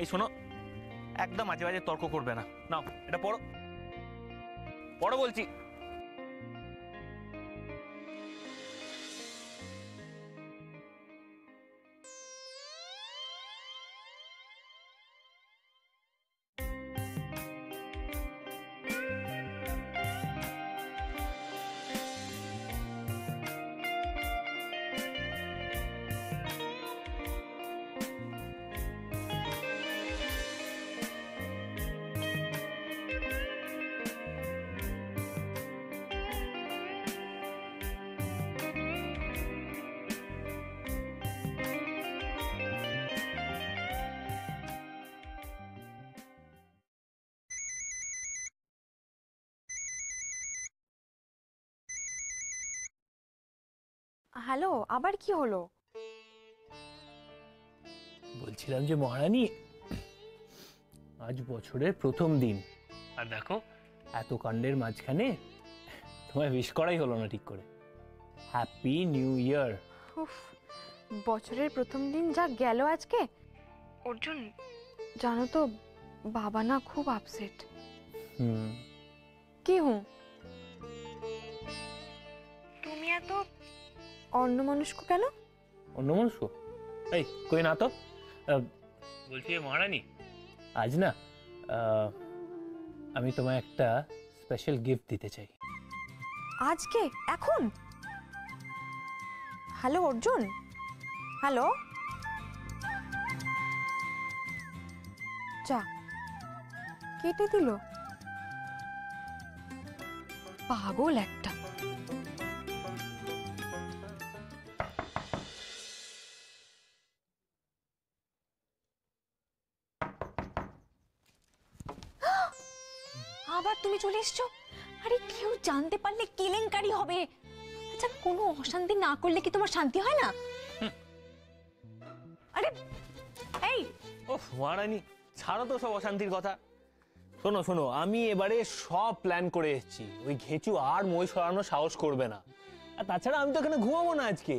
এই শোনো, একদম মাঝে মাঝে তর্ক করবে না। নাও এটা পড়ো, পড়ো বলছি। হ্যালো, আবার কি হলো? বলছিলাম যে মহারানী, আজ বছরের প্রথম দিন, আর দেখো এত কাণ্ডের মাঝখানে তোমায় উইশ করাই হলো না ঠিক করে। Happy new year. উফ, বছরের প্রথম দিন যা গেল আজকে। অর্জুন, জানো তো বাবা না খুব আপসেট। কি হুঁ? তুমি এত অন্যমনস্ক কেন? অন্যমনস্ক? এই কই না তো। বলছি মহারানী, আজ না আমি তোমায় একটা স্পেশাল গিফট দিতে চাই। আজকে? এখন? Hello Arjun, hello. যা, কেটে দিল। পাগল একটা। আবার তুমি চলে এসছো? আরে কেউ জানতে পারলে কেলেঙ্কারি হবে। আচ্ছা, কোনো অশান্তি না করলে কি তোমার শান্তি হয় না? আরে এই ওহ মহারানী, ছাড়ো তো সব অশান্তির কথা। শোনো শোনো, আমি এবারে সব প্ল্যান করে এসেছি। ওই ঘেচু আর মই সরানোর সাহস করবে না। আর তাছাড়া আমি তো এখানে ঘুমাবো না আজকে।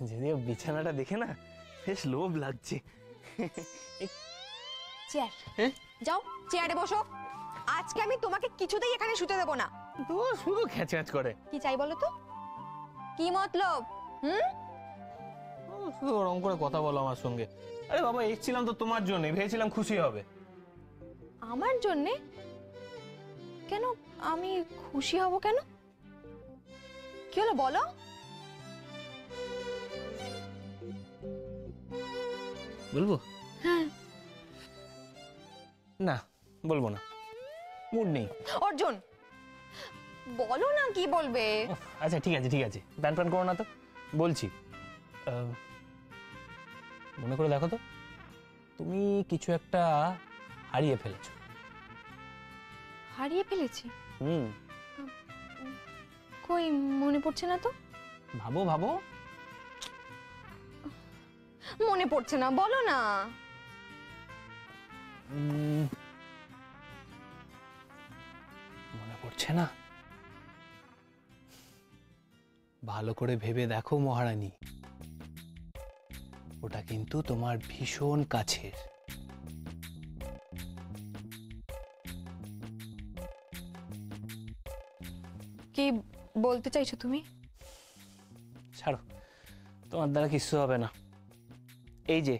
যদিও বিছানাটা দেখে না বেশ লোভ লাগছে। চেয়ার, যাও চেয়ারে বসো। আজকে আমি তোমাকে কিছুতেই এখানে শুতে দেব না। তো শুধু খ্যাচ করে। কি চাই বলো তো? কি মতলব? শুধু ওরকম করে কথা বলো আমার সঙ্গে। আরে বাবা, এসেছিলাম তো তোমার জন্য, ভেবেছিলাম খুশি হবে। আমার জন্যে? কেন আমি খুশি হব কেন? কি হলো বলো? বলবো? হ্যাঁ। না, বলবো না, মুড নেই। অর্জুন, বলো না কি বলবে। আচ্ছা ঠিক আছে ঠিক আছে, প্যান প্যান করো না তো, বলছি। মনে করে দেখো তো, তুমি কিছু একটা হারিয়ে ফেলেছো। হারিয়ে ফেলেছি? কই মনে পড়ছে না তো। ভাবো ভাবো। মনে পড়ছে না, বলো না। মনে পড়ছে না? ভালো করে ভেবে দেখো মহারানী, ওটা কিন্তু তোমার ভীষণ কাছের। কি বলতে চাইছো তুমি? ছাড়ো, তোমার দ্বারা কিছু হবে না। এই যে।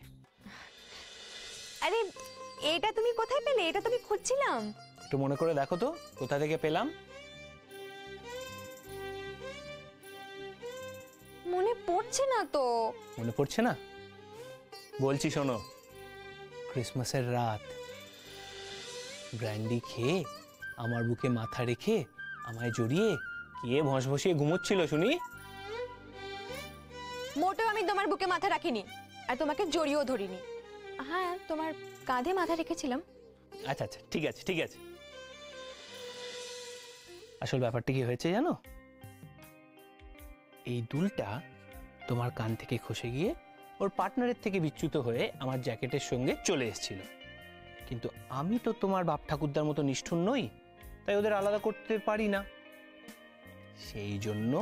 আরে এটা তুমি কোথায় পেলে? এটা তুমি খুঁজছিলাম। একটু মনে করে দেখো তো, কোথা থেকে পেলাম। মনে পড়ছে না তো। মনে পড়ছে না? বলছি শোনো, ক্রিসমাসের রাত ব্র্যান্ডি খেয়ে আমার বুকে মাথা রেখে আমায় জড়িয়ে কে ভস ভসিয়ে ঘুমোচ্ছিল শুনি? মোটেও আমি তোমার বুকে মাথা রাখিনি আর তোমাকে জড়িয়েও ধরিনি। হ্যাঁ, তোমার কাঁধে মাথা রেখেছিলাম। আচ্ছা আচ্ছা, ঠিক আছে ঠিক আছে। আসল ব্যাপারটা কি হয়েছে জানো? এই দুলটা তোমার কান থেকে খসে গিয়ে ওর পার্টনারের থেকে বিচ্যুত হয়ে আমার জ্যাকেটের সঙ্গে চলে এসেছিল। কিন্তু আমি তো তোমার বাপ ঠাকুরদার মতো নিষ্ঠুর নই, তাই ওদের আলাদা করতে পারি না। সেই জন্য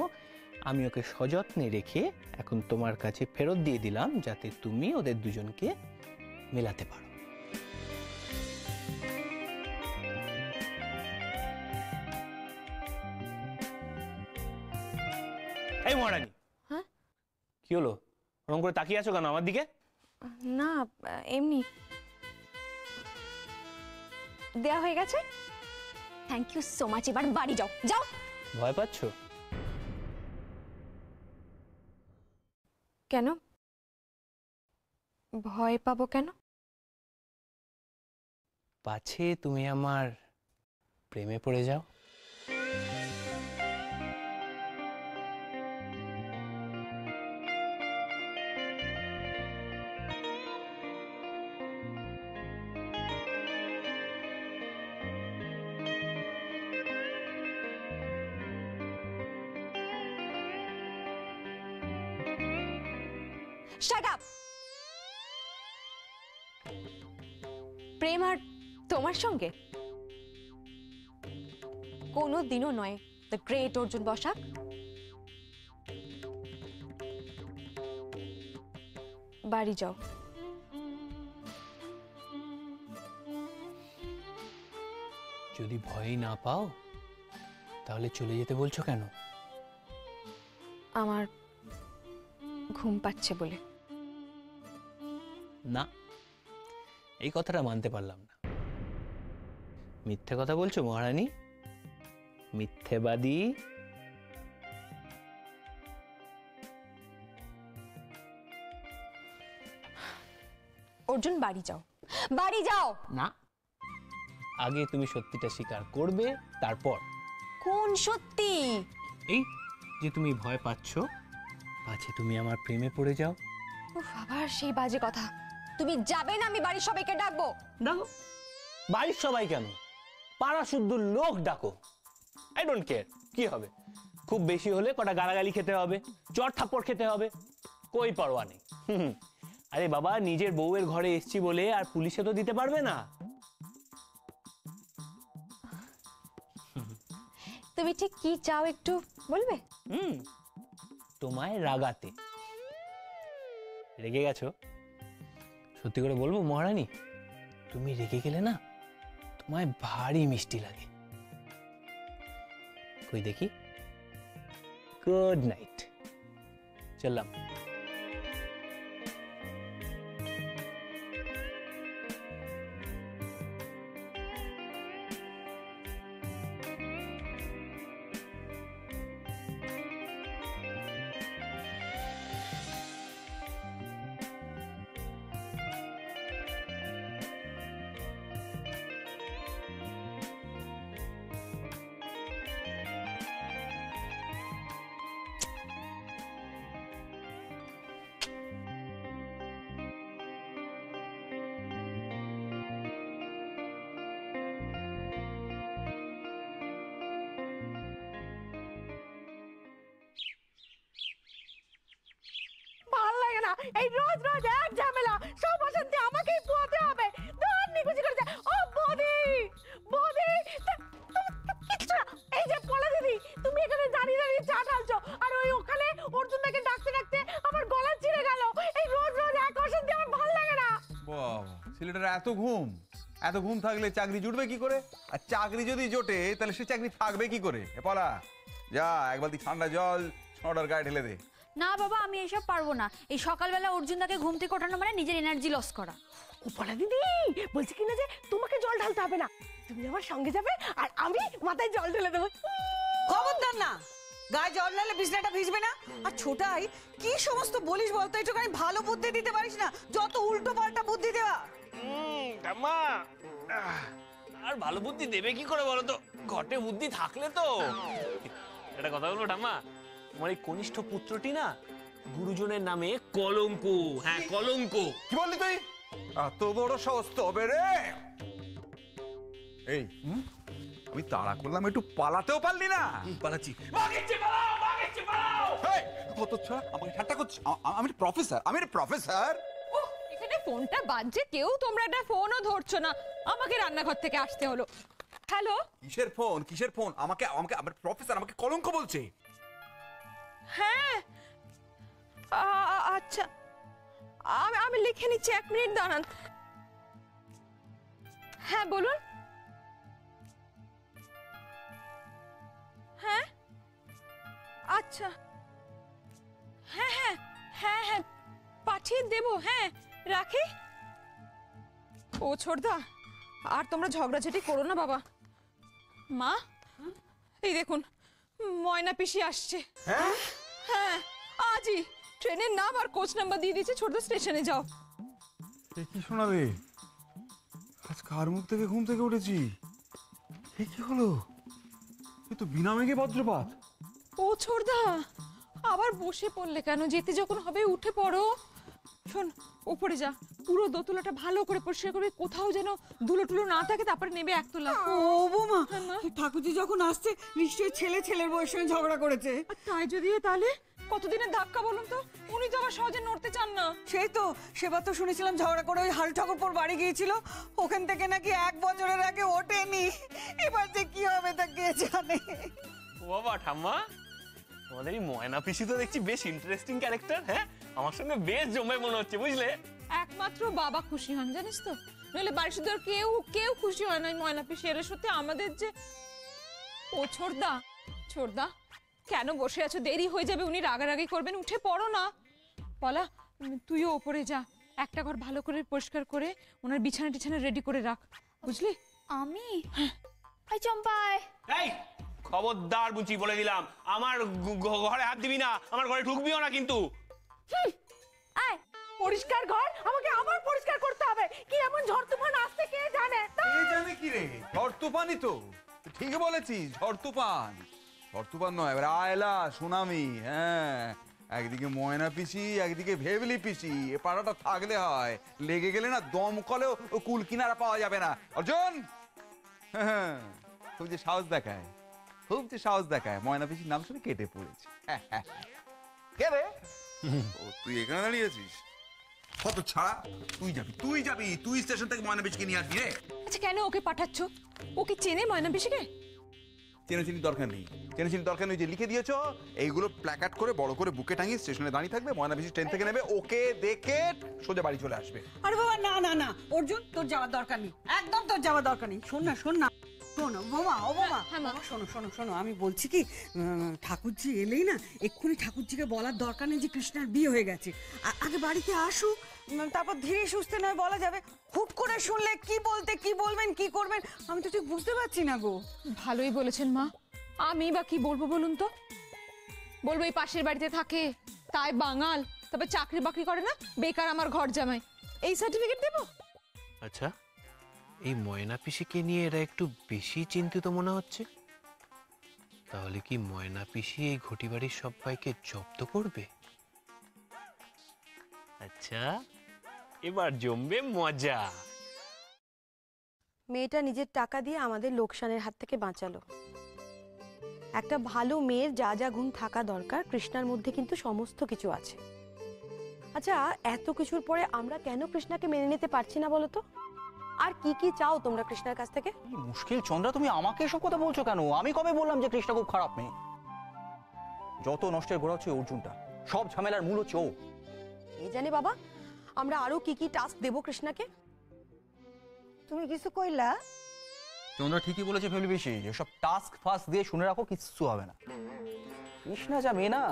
আমি ওকে সযত্নে রেখে এখন তোমার কাছে ফেরত দিয়ে দিলাম, যাতে তুমি ওদের দুজনকে মেলাতে পারো। এই মহারানী, হ্যাঁ? কি হলো? ওরকম করে তাকিয়ে আছো কেন আমার দিকে? না, এমনি। দেয়া হয়ে গেছে। Thank you so much. এবার বাড়ি যাও, যাও। ভয় পাচ্ছো? কেন ভয় পাবো কেন? পাছে তুমি আমার প্রেমে পড়ে যাও। Shut up. প্রেম আর তোমার সঙ্গে কোনো দিনও নয়। The great Arjun Basak. বাড়ি যাও। যদি ভয় না পাও তাহলে চলে যেতে বলছো কেন? আমার ঘুম পাচ্ছে বলে। না, এই কথাটা মানতে পারলাম না। মিথ্যে কথা বলছো মহারানী, মিথ্যেবাদী। অর্জুন, বাড়ি যাও, বাড়ি যাও। না, আগে তুমি সত্যিটা স্বীকার করবে, তারপর। কোন সত্যি? এই যে তুমি ভয় পাচ্ছ, পাছে তুমি আমার প্রেমে পড়ে যাও। উফ, আবার সেই বাজে কথা। তুমি যাবে না? আমি বাড়ির সবাইকে ডাকবো। ডাকো। বাড়ির সবাই কেন, পাড়া শুদ্ধ লোক ডাকো। আই ডোন্ট কেয়ার, কি হবে? খুব বেশি হলে কটা গালাগালি খেতে হবে, চড় থাপ্পড় খেতে হবে, কই পরোয়া নেই। আরে বাবা, নিজের বউয়ের ঘরে এসছি বলে আর পুলিশে তো দিতে পারবে না। তুমি ঠিক কি চাও একটু বলবে? তোমায় রাগাতে। রেগে গেছো? সত্যি করে বলবো মহারানী, তুমি রেগে গেলে না তোমায় ভারী মিষ্টি লাগে। কই দেখি। গুড নাইট, চললাম। এই রোজ রোজ এক ঝামেলা, সব অশান্তি আমাকেই পোহাতে হবে। ধন্যি খুশি করেছে। ও বৌদি, বৌদি, কিচ্ছু না। এই যে পলা দিদি, তুমি এখানে দাঁড়িয়ে দাঁড়িয়ে চা ঢালছো, আর ওই ওখানে অর্জুনদাকে ডাকতে ডাকতে আমার গলা ছিঁড়ে গেল। এই রোজ রোজ এক অশান্তি আমার ভালো লাগে না। বাবা, ছেলেটার এত ঘুম, এত ঘুম থাকলে চাকরি জুটবে কি করে? আর চাকরি যদি জোটে তাহলে সে চাকরি থাকবে কি করে? এ পলা, যা এক বালতি ঠান্ডা জল ছড়ার গায়ে ঢেলে দে। না বাবা, আমি এসব পারবো না। এই সকালবেলা অর্জুনদাকে ঘুম থেকে ওঠানো মানে নিজের এনার্জি লস করা। ও পলা দিদি বলছি কিনা যে তোমাকে জল ঢালতে হবে না, তুমি আমার সঙ্গে যাবে আর আমি মাথায় জল ঢেলে দেবো। খবরদার না, গায়ে জল ঢালে বিছনাটা ভিজবে না। আর ছোটাই কি সমস্ত বলিস বলতো, একটুখানি ভালো বুদ্ধি দিতে পারিস না? যত উল্টো পাল্টা বুদ্ধি দেওয়া। ঠাম্মা, আর ভালো বুদ্ধি দেবে কি করে বলো তো? ঘটে বুদ্ধি থাকলে তো। একটা কথা বলবো ঠাম্মা, তোমার এই কনিষ্ঠ পুত্রটি না গুরুজনের নামে কলঙ্ক। হ্যাঁ, কলঙ্ক। কি বললি তুই? এত বড় সাহস তবে রে! এই আমি তাড়া করলাম, একটু পালাতেও পারলি না? পালাচ্ছি। এই, কত ছড়া আমাকে ঠাট্টা করছিস? আমি প্রফেসর। এখানে ফোনটা বাজছে, কেউ তোমরা একটা ফোনও ধরছো না, আমাকে রান্নাঘর থেকে আসতে হলো। হ্যালো, কিসের ফোন? আমাকে আমার প্রফেসর আমাকে কলঙ্ক বলছে। হ্যাঁ আচ্ছা, আমি লিখে নিচ্ছি, 1 মিনিট দাঁড়ান। হ্যাঁ বলুন। হ্যাঁ আচ্ছা, হ্যাঁ হ্যাঁ হ্যাঁ হ্যাঁ পাঠিয়ে দেবো। হ্যাঁ রাখি। ও ছোটদা, আর তোমরা ঝগড়াঝাটি করো না বাবা। মা, এই দেখুন ময়না পিসি আসছে। হ্যাঁ আজই ট্রেনের নাম আর কোচ নাম্বার দিয়ে দিয়েছে, ছোটদা স্টেশনে যাও। কি শোনাবে? আজ কার মুখ থেকে ঘুম থেকে উঠেছি? কি হলো? এ তো বিনা মেঘে বজ্রপাত। ও ছোটদা, আবার বসে পড়লে কেন? যেতে যখন হবে উঠে পড়ো। শোন, উপরে যা, পুরো দোতলাটা ভালো করে পরিষ্কার করবে, কোথাও যেন ধুলো টুলো না থাকে, তারপরে নেবে একতলা। ও বৌমা, হ্যাঁ, মা। ঠাকুরজি যখন আসছে নিশ্চয়ই ছেলের বউয়ের সঙ্গে ঝগড়া করেছে। আর তাই যদি হয় তাহলে কতদিনের ধাক্কা বলুন তো? উনি তো আবার সহজে নড়তে চান না। সেই তো, সেবার তো শুনেছিলাম ঝগড়া করে ওই হাল ঠাকুরপোর বাড়ি গিয়েছিল, ওখান থেকে নাকি 1 বছরের আগে ওঠেনি। এবার যে কি হবে তা কে জানে। ও বাবা, ঠাম্মা, তোমাদের এই ময়না পিসি তো দেখছি বেশ ইন্টারেস্টিং ক্যারেক্টার। হ্যাঁ, আমার সঙ্গে বেশ জমে মনে হচ্ছে, বুঝলে? একমাত্র বাবা খুশি হন, জানিস তো, নইলে বাড়ির শুধু আর কেউ খুশি হয় না। ময়না পিসি এর সত্যি আমাদের যে। ও ছোটদা কেন বসে আছো? দেরি হয়ে যাবে, উনি রাগারাগি করবেন, উঠে পড়ো না। বলা, তুইও ওপরে যা, একটা ঘর ভালো করে পরিষ্কার করে ওনার বিছানা টিছানা রেডি করে রাখ, বুঝলি? আমি এই চম্পাই, এই খবরদার বুঝি, বলে দিলাম, আমার ঘরে হাত দিবি না, আমার ঘরে ঢুকবিও না কিন্তু। আয় পরিষ্কার ঘর আমাকে আবার পরিষ্কার করতে হবে? কি এমন ঝড় তুফান আসছে কে জানে? কে জানে কি রে? ঝড় তুফানই তো, ঠিক বলেছিস, ঝড় তুফান নয়, এবার আয়লা সুনামি। হ্যাঁ, একদিকে ময়না পিসি, একদিকে ভেবলি পিসি, এ পাড়াটা থাকলে হয়, লেগে গেলে না দমকলেও কুল কিনারা পাওয়া যাবে না। অর্জুন, হ্যাঁ, খুব যে সাহস দেখায়, ময়না পিসির নাম শুনে কেটে পড়েছে। কে রে? ও, তুই এখানে দাঁড়িয়ে আছিস? কত ছাড়া, তুই স্টেশন থেকে ময়না পিসিকে নিয়ে আসবি রে। আচ্ছা, কেন ওকে পাঠাচ্ছ? ওকে চেনে ময়না পিসিকে? চেনাচিনি দরকার নেই, যে লিখে দিয়েছো এইগুলো প্ল্যাকার্ড করে বড় করে বুকে টাঙিয়ে স্টেশনে দাঁড়িয়ে থাকবে, ময়না পিসি ট্রেন থেকে নেবে, ওকে দেখে সোজা বাড়ি চলে আসবে। আরে বাবা, না অর্জুন, তোর যাওয়ার দরকার নেই, একদম তোর যাওয়ার দরকার নেই। শোন না শোনো বোমা, হ্যাঁ, মা। শোনো, আমি বলছি কি, ঠাকুরজি এলেই না এক্ষুনি ঠাকুরজিকে বলার দরকার নেই যে কৃষ্ণার বিয়ে হয়ে গেছে। আগে বাড়িতে আসুক, তারপর ধীরে সুস্থে নয় বলা যাবে। হুট করে শুনলে কি বলবেন কি করবেন আমি তো ঠিক বুঝতে পারছি না গো। ভালোই বলেছেন মা, আমি বা কি বলবো বলুন তো? বলবো এই পাশের বাড়িতে থাকে, তাই বাঙাল, তবে চাকরি বাকরি করে না, বেকার আমার ঘর জামাই, এই সার্টিফিকেট দেবো? আচ্ছা, এই ময়না পিসিকে নিয়ে এরা একটু বেশি চিন্তিত মনে হচ্ছে। তাহলে কি ময়না পিসি এই ঘটি বাড়ির সবাইকে জব্দ করবে? আচ্ছা, এবার জমবে মজা। মেয়েটা নিজের টাকা দিয়ে আমাদের লোকসানের হাত থেকে বাঁচালো। একটা ভালো মেয়ের যা যা গুণ থাকা দরকার কৃষ্ণার মধ্যে কিন্তু সমস্ত কিছু আছে। আচ্ছা, এত কিছুর পরে আমরা কেন কৃষ্ণাকে মেনে নিতে পারছি না বলো তো? আর কি কি চাও তোমরা কৃষ্ণার কাছ থেকে? মুশকিল চন্দ্রা, তুমি আমাকে এসব কথা বলছো কেন? আমি কবে বললাম যে কৃষ্ণা খুব খারাপ মেয়ে? যত নষ্টের গোড়া হচ্ছে অর্জুনটা, সব ঝামেলার মূল হচ্ছে ও। এই জানি বাবা, আমরা আরো কি কি টাস্ক দেবো কৃষ্ণাকে? তুমি কিছু কইলা? চন্দ্রা ঠিকই বলেছে ফেবলি বেশি, এসব টাস্ক ফাস্ক দিয়ে শুনে রাখো, কিচ্ছু হবে না। কৃষ্ণা যা মেয়ে না,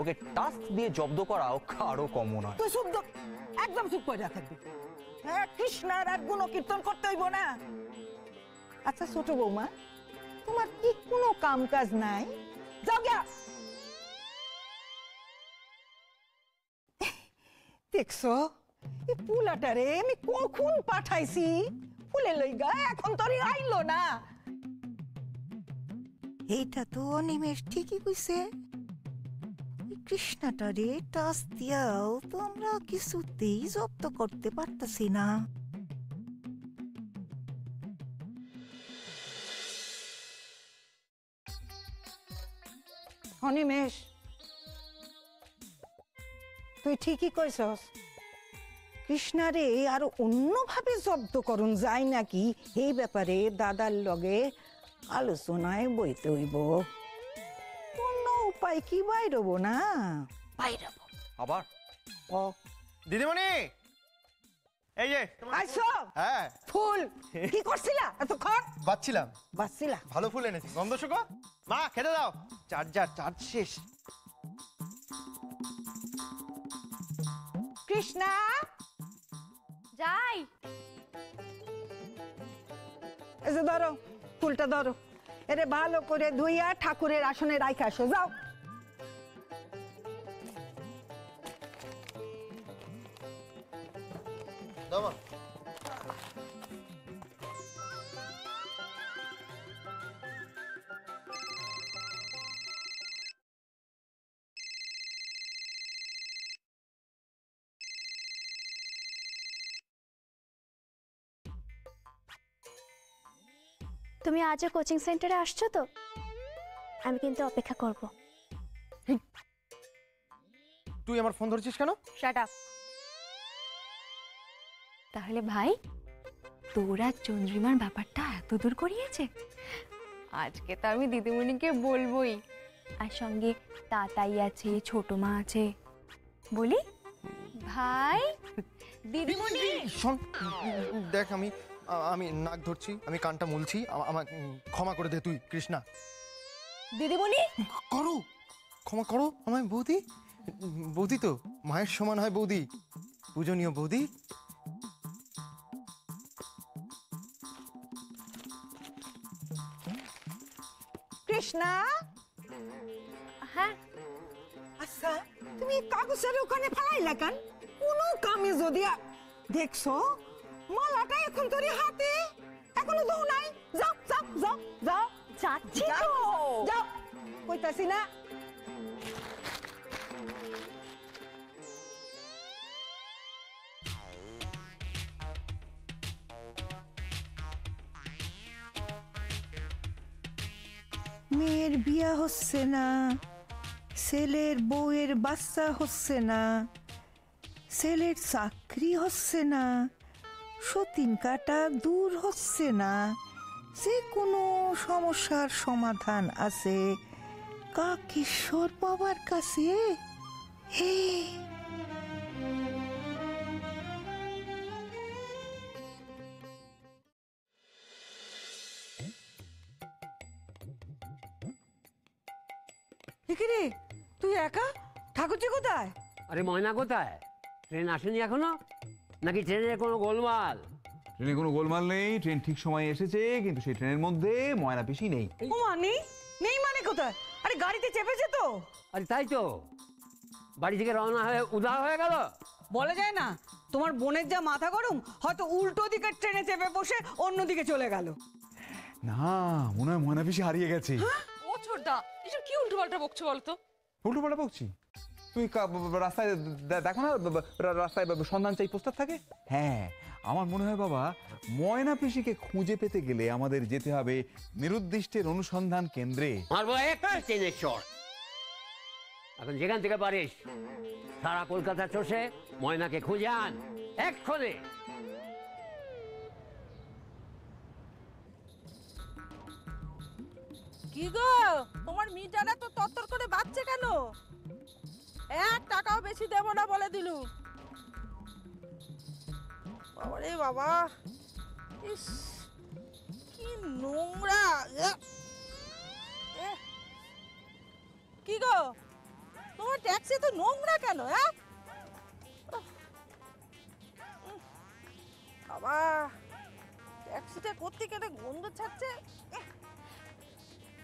ওকে টাস্ক দিয়ে জব্দ করা ও কারো কম নয়। তুই একদম চুপ করে থাকবি। হ্যাঁ, কৃষ্ণার আর গুণ কীর্তন করতে হইব না। আচ্ছা ছোট বৌমা, তোমার কি কোনো কাম কাজ নাই? যাও গিয়া। দেখছো এই পুলাটারে আমি কখন পাঠাইছি ফুলে লইগা, এখন তোর আইলো না। এইটা তো অনিমেষ ঠিকই কইছে, কৃষ্ণাটারে টাচ দিয়াও তো আমরা কিছুতেই জব্দ করতে পারতাছি না। অনিমেষ, তুই ঠিকই কইছস। কৃষ্ণারে আর অন্যভাবে জব্দ করুন যায় নাকি এই ব্যাপারে দাদার লগে আলোচনায় বইতে হইব। অন্য উপায় কি বাইরব না? বাইরব। আবার ও দিদিমণি, এই যে আইছো? হ্যাঁ, ফুল কি করছিলা এতক্ষণ? বাচ্ছিলাম। বাসছিলা? ভালো ফুল এনেছি, গন্ধ শুকো। মা খেতে দাও, চার্জ শেষ। কৃষ্ণা, যাই। এই যে ধরো ফুলটা ধরো, এরে ভালো করে ধুইয়া ঠাকুরের আসনে রাইখা আসো, যাও। দাও মা। তুমি আজও কোচিং সেন্টারে আসছো তো? আমি কিন্তু অপেক্ষা করব। তুই আমার ফোন ধরছিস কেন? Shut up. তাহলে ভাই, তোরা চন্দ্রিমার ব্যাপারটা এত দূর করিয়েছে, আজকে তো আমি দিদিমণিকে বলবোই। আর সঙ্গে তাতাই আছে, ছোট মা আছে। বলি ভাই, দিদিমণি। শোন, দেখ আমি নাক ধরছি, আমি কানটা মুলছি, আমার ক্ষমা করে দে তুই কৃষ্ণা। দিদিমণি করো, ক্ষমা করো আমায় বৌদি। বৌদি তো মায়ের সমান হয় বৌদি, পূজনীয় বৌদি। কৃষ্ণা। হ্যাঁ। আচ্ছা, তুমি কাগজের ওখানে ফালাইলা কেন? কোনো কামে যদি দেখছো মালাটা এখন তোর হাতে এখনো দৌ নাই। যাও যাও যাও যাও। যাচ্ছি তো। যাও, কইতাছি না। মেয়ের বিয়া হচ্ছে না, ছেলের বউয়ের বাচ্চা হচ্ছে না, ছেলের চাকরি হচ্ছে না, সতীন কাটা দূর হচ্ছে না, যে কোনো সমস্যার সমাধান আছে কাকেশ্বর বাবার কাছে। হে, রে তুই একা? ঠাকুরজি কোথায়? আরে ময়না কোথায়? ট্রেন আসেনি এখনো? নাকি ট্রেনের কোনো গোলমাল? ট্রেনে কোনো গোলমাল নেই, ট্রেন ঠিক সময়ে এসেছে, কিন্তু সেই ট্রেনের মধ্যে ময়না পিসি নেই। ও নেই? নেই মানে কোথায়? আরে গাড়িতে চেপেছে তো। আরে তাই তো, বাড়ি থেকে রওনা হয়ে উদা হয়ে গেল। বলা যায় না, তোমার বোনের যা মাথা গরম, হয়তো উল্টো দিকের ট্রেনে চেপে বসে অন্যদিকে চলে গেল। না, মনে হয় ময়না পিসি হারিয়ে গেছে। ও ছোটদা, এসব কি উল্টোপাল্টা বকছো বলতো? উল্টো পাল্টা বকছি? তুই রাস্তায় দেখো না, রাস্তায় সন্ধান চাই পোস্টার থাকে। হ্যাঁ, আমার মনে হয় বাবা, ময়না পিসিকে খুঁজে পেতে গেলে আমাদের যেতে হবে নিরুদ্দিষ্টের অনুসন্ধান কেন্দ্রে। মারবো একটা ট্রেনের শর্ট। এখন যেখান থেকে পারিস সারা কলকাতা চষে ময়নাকে খুঁজে আন এক্ষণে। কি গো, তোমার মিটারটা তো তত্তর করে বাজছে কেন? 1 টাকাও বেশি দেব না বলে দিলু। বাবারে বাবা, ইস কি নোংরা। কি গো, তোমার ট্যাক্সি তো নোংরা কেন? বাবা, ট্যাক্সিটা কোত্থেকে কেটে গন্ধ ছাড়ছে।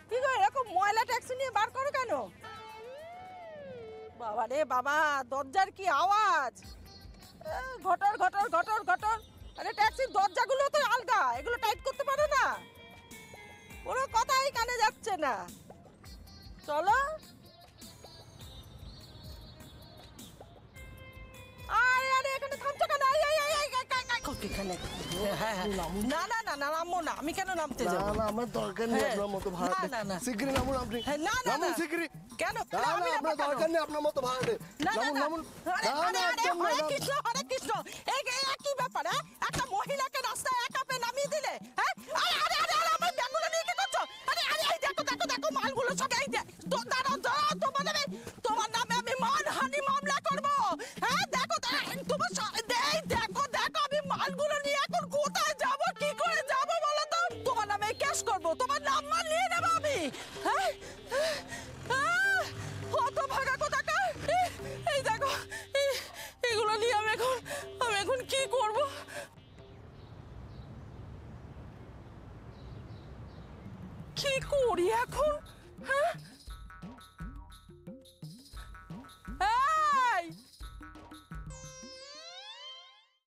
কি গো, এরকম ময়লা ট্যাক্সি নিয়ে বার করো কেন? বাবা রে বাবা, দরজার কি আওয়াজ! ঘটর ঘটর ঘটর ঘটর। আরে ট্যাক্সির দরজাগুলো তো আলগা, এগুলো টাইট করতে পারো না? কোনো কথাই কানে যাচ্ছে না। চলো। এখানে। হ্যাঁ হ্যাঁ না না না না নামবো না, আমি কেন নামতে যাবো? না আমার দরকার নেই হ্যাঁ। আপনার মতো ভাড়া না, না। শিগগিরই নামুন আপনি হ্যাঁ, না, না, নামুন না। শিগগিরই কেন? না না, আমি না আপনার নামবো কেন? দরকার নেই আপনার মতো ভাড়া না, না, নামুন না। নামুন আরে, না আরে, না আরে, একদম না হরে না। কৃষ্ণ, হরে কৃষ্ণ। এই কি ব্যাপার, হ্যাঁ? একটা মহিলাকে রাস্তায় একা পেয়ে নামিয়ে দিলে, হ্যাঁ? আরে, আরে, আরে, আরে, আমার ব্যাগগুলো নিয়ে কি করছো? আরে, আরে, এই দেখো, দেখো, দেখো, মালগুলো সব এই যে। দাঁড়াও, দাঁড়াও, তোমার নামে আমি মানহানি মামলা করবো। হ্যাঁ, দেখো, এই দেখো, দেখো, আমি মালগুলো নিয়ে এখন কোথায় যাবো, কি করে যাবো বলো তো? তোমার নামে কেস করবো, তোমার নাম্বার নিয়ে নেবো আমি। হ্যাঁ? হতভাগা কোথাকার। এই দেখো, এগুলো নিয়ে আমি এখন কি করব? কি করি এখন?